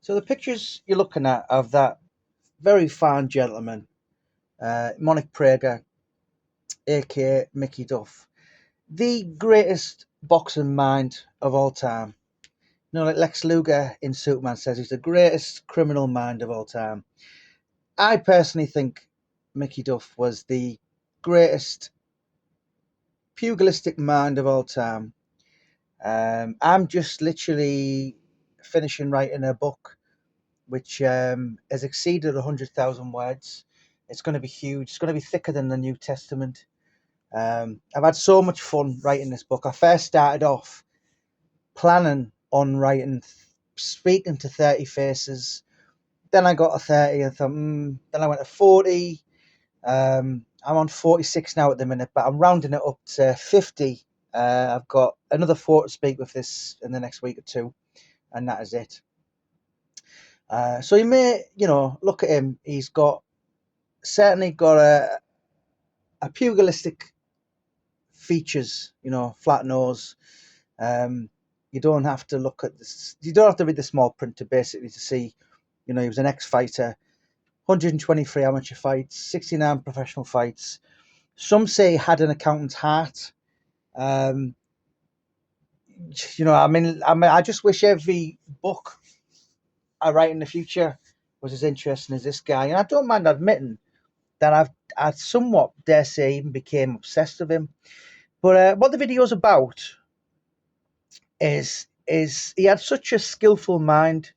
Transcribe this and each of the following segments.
So the pictures you're looking at of that very fine gentleman, Monic Prager, aka Mickey Duff, the greatest boxing mind of all time. Like Lex Luger in Superman says, he's the greatest criminal mind of all time. I personally think Mickey Duff was the greatest pugilistic mind of all time. I'm just literally finishing writing a book which has exceeded 100,000 words. It's going to be huge. It's going to be thicker than the New Testament. I've had so much fun writing this book. I first started off planning on writing, speaking to 30 faces. Then I got to 30 and thought, then I went to 40. I'm on 46 now at the minute, but I'm rounding it up to 50. I've got another 4 to speak with this in the next week or two, and that is it. So you may, look at him. He's certainly got a pugilistic features. Flat nose. You don't have to look at this. You don't have to read the small print to see. He was an ex-fighter, 123 amateur fights, 69 professional fights. Some say he had an accountant's heart. I just wish every book I write in the future was as interesting as this guy. And I don't mind admitting that I somewhat, dare say, even became obsessed with him. But what the video's about is he had such a skillful mind,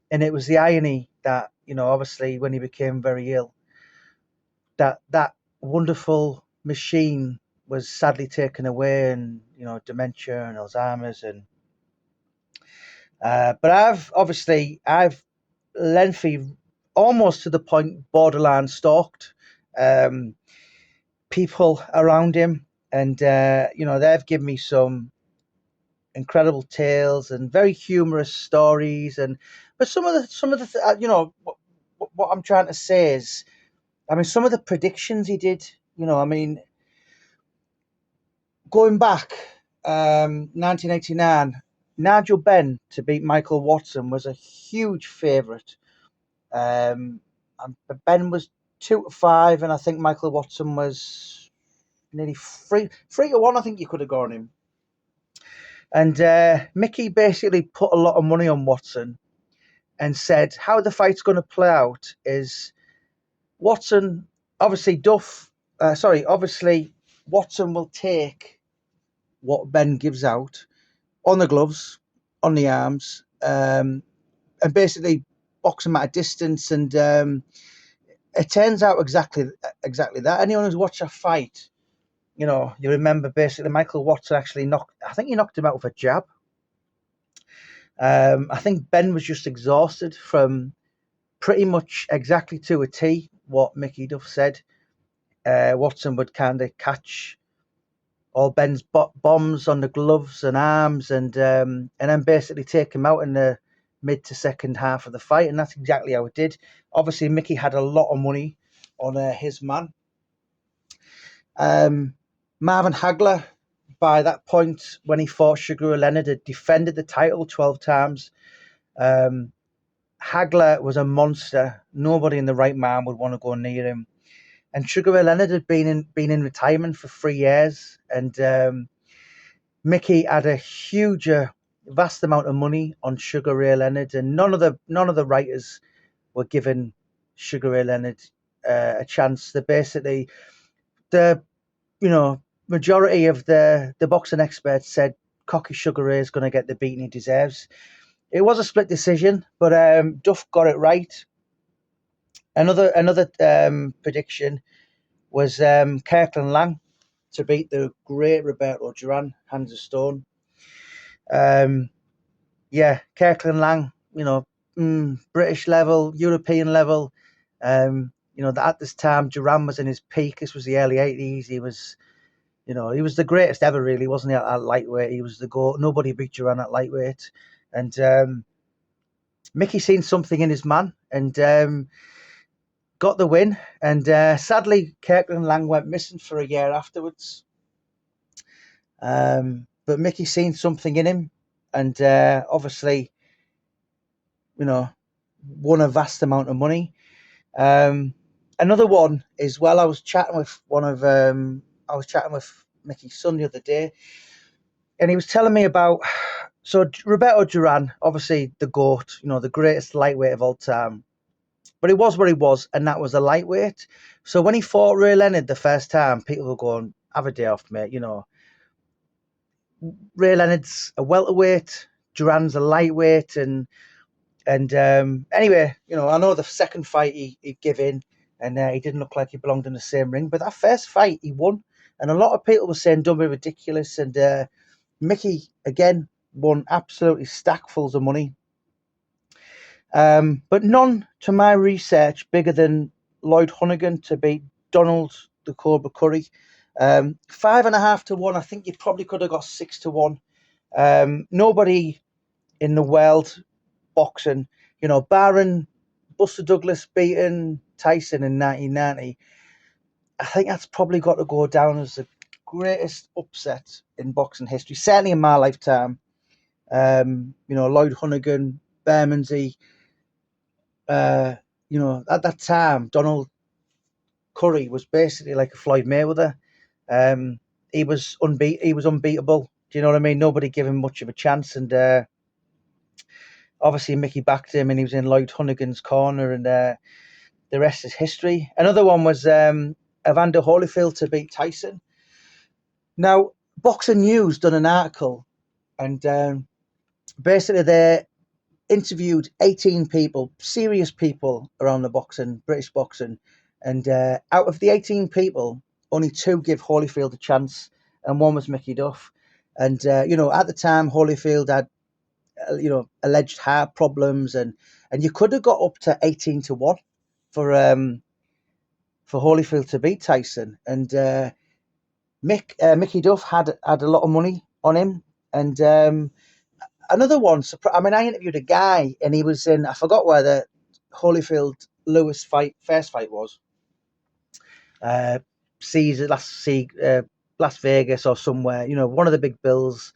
and it was the irony that, obviously when he became very ill, that wonderful machine was sadly taken away, and dementia and Alzheimer's, and but I've lengthy, almost to the point borderline stalked people around him, and they've given me some incredible tales and very humorous stories, but some of the what I'm trying to say is, some of the predictions he did, going back 1989, Nigel Benn to beat Michael Watson was a huge favourite. And Ben was 2-5, and I think Michael Watson was nearly 3-1. I think you could have gone him. And Mickey basically put a lot of money on Watson and said how the fight's going to play out is Watson, obviously Watson will take what Ben gives out on the gloves, on the arms, and basically box him at a distance. And it turns out exactly that. Anyone who's watched a fight, you remember basically Michael Watson actually knocked him out with a jab. I think Ben was just exhausted from pretty much exactly to a T what Mickey Duff said. Watson would kind of catch all Ben's bombs on the gloves and arms, and then basically take him out in the mid to second half of the fight, and that's exactly how it did. Obviously, Mickey had a lot of money on his man. Marvin Hagler, by that point, when he fought Sugar Ray Leonard, had defended the title 12 times. Hagler was a monster. Nobody in the right mind would want to go near him. And Sugar Ray Leonard had been in retirement for 3 years, and Mickey had a vast amount of money on Sugar Ray Leonard, and none of the writers were giving Sugar Ray Leonard a chance. They basically, the majority of the boxing experts said Cocky Sugar Ray is going to get the beating he deserves. It was a split decision, but Duff got it right. Another prediction was Kirkland Lang to beat the great Roberto Duran, hands of stone. Kirkland Lang, British level, European level. At this time, Duran was in his peak. This was the early 80s. He was the greatest ever, really, wasn't he, at lightweight? He was the GOAT. Nobody beat Duran at lightweight. And Mickey seen something in his man and got the win. And sadly, Kirkland Lang went missing for a year afterwards. But Mickey seen something in him, and obviously, won a vast amount of money. Another one is, well, I was chatting with Mickey's son the other day, and he was telling me about, so Roberto Duran, obviously the GOAT, the greatest lightweight of all time. But he was what he was, and that was a lightweight. So when he fought Ray Leonard the first time, people were going, have a day off, mate. Ray Leonard's a welterweight, Duran's a lightweight, and anyway, I know the second fight he gave in, and he didn't look like he belonged in the same ring. But that first fight he won, and a lot of people were saying, "Don't be ridiculous." And Mickey again won absolutely stackfuls of money. But none, to my research, bigger than Lloyd Honeyghan to beat Donald the Cobra Curry. 5.5 to 1. I think you probably could have got 6 to 1. Nobody in the world boxing, barring Buster Douglas beating Tyson in 1990, I think that's probably got to go down as the greatest upset in boxing history, certainly in my lifetime. Lloyd Honeyghan, Bermondsey. At that time, Donald Curry was basically like a Floyd Mayweather. He was unbeatable. Do you know what I mean? Nobody gave him much of a chance, and obviously Mickey backed him, and he was in Lloyd Honeyghan's corner, and the rest is history. Another one was Evander Holyfield to beat Tyson. Now, Boxing News done an article, and basically they interviewed 18 people, serious people around the British boxing, and out of the 18 people, only 2 give Holyfield a chance, and one was Mickey Duff. And at the time, Holyfield had alleged heart problems, and you could have got up to 18 to 1 for Holyfield to beat Tyson. And Mickey Duff had a lot of money on him, and another one. I interviewed a guy, and he was in, I forgot where the Holyfield Lewis first fight was. Las Vegas or somewhere, one of the big bills.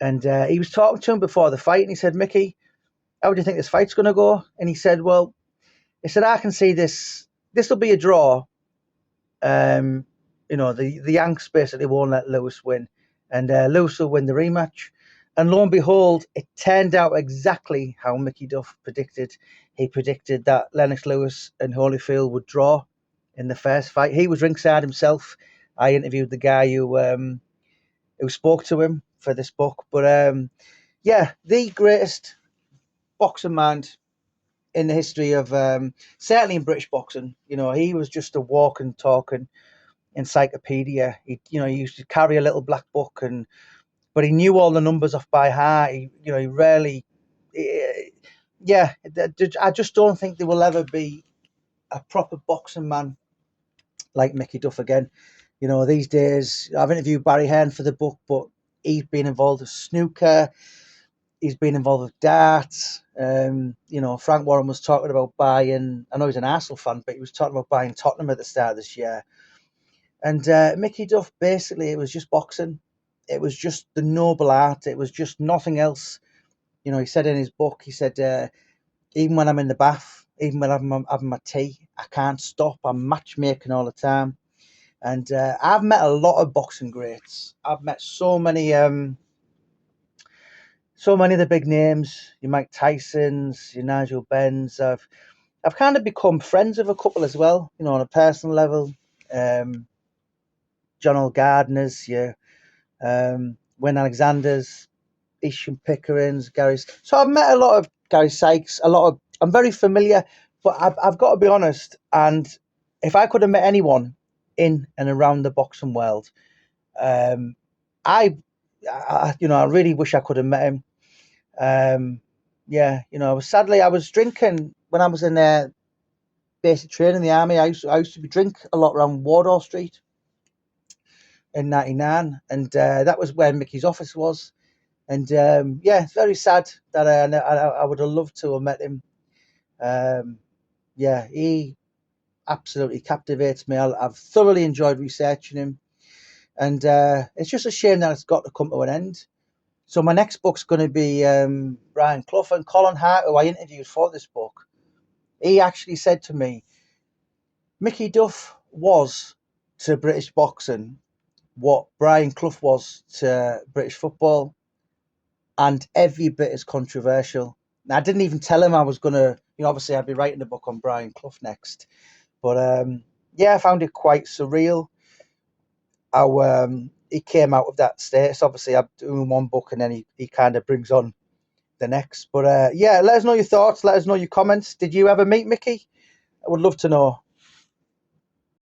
And he was talking to him before the fight, and he said, "Mickey, how do you think this fight's going to go?" And he said, "Well, I can see this will be a draw. The Yanks basically won't let Lewis win, and Lewis will win the rematch." And lo and behold, it turned out exactly how Mickey Duff predicted. He predicted that Lennox Lewis and Holyfield would draw in the first fight. He was ringside himself. I interviewed the guy who spoke to him for this book. But the greatest boxing mind in the history of, certainly in British boxing. He was just a walking, talking encyclopedia. He used to carry a little black book, but he knew all the numbers off by heart. He rarely. I just don't think there will ever be a proper boxing man like Mickey Duff again. These days, I've interviewed Barry Hearn for the book, but he's been involved with snooker. He's been involved with darts. Frank Warren was talking about buying, I know he's an Arsenal fan, but he was talking about buying Tottenham at the start of this year. And Mickey Duff, basically, it was just boxing. It was just the noble art. It was just nothing else. He said in his book, he said, even when I'm in the bath, even when I'm having my tea, I can't stop. I'm matchmaking all the time. And I've met a lot of boxing greats. I've met so many of the big names. Your Mike Tysons, your Nigel Benns. I've kind of become friends with a couple as well, on a personal level. John L. Gardner's, Wayne Alexander's, Isham Pickering's, Gary's. So I've met a lot of Gary Sykes, I'm very familiar, but I've got to be honest, and if I could have met anyone in and around the boxing world, I really wish I could have met him. I was drinking when I was in basic training in the army. I used to drink a lot around Wardour Street in '99, and that was where Mickey's office was. And it's very sad that I would have loved to have met him. He absolutely captivates me. I've thoroughly enjoyed researching him, and it's just a shame that it's got to come to an end. So my next book's going to be Brian Clough and Colin Hart, who I interviewed for this book. he actually said to me, Mickey Duff was to British boxing what Brian Clough was to British football, and every bit as controversial. Now, I didn't even tell him I was going to, obviously I'd be writing a book on Brian Clough next. But yeah, I found it quite surreal how he came out of that status. Obviously, I'm doing one book and then he kind of brings on the next. But yeah, let us know your thoughts. Let us know your comments. Did you ever meet Mickey? I would love to know.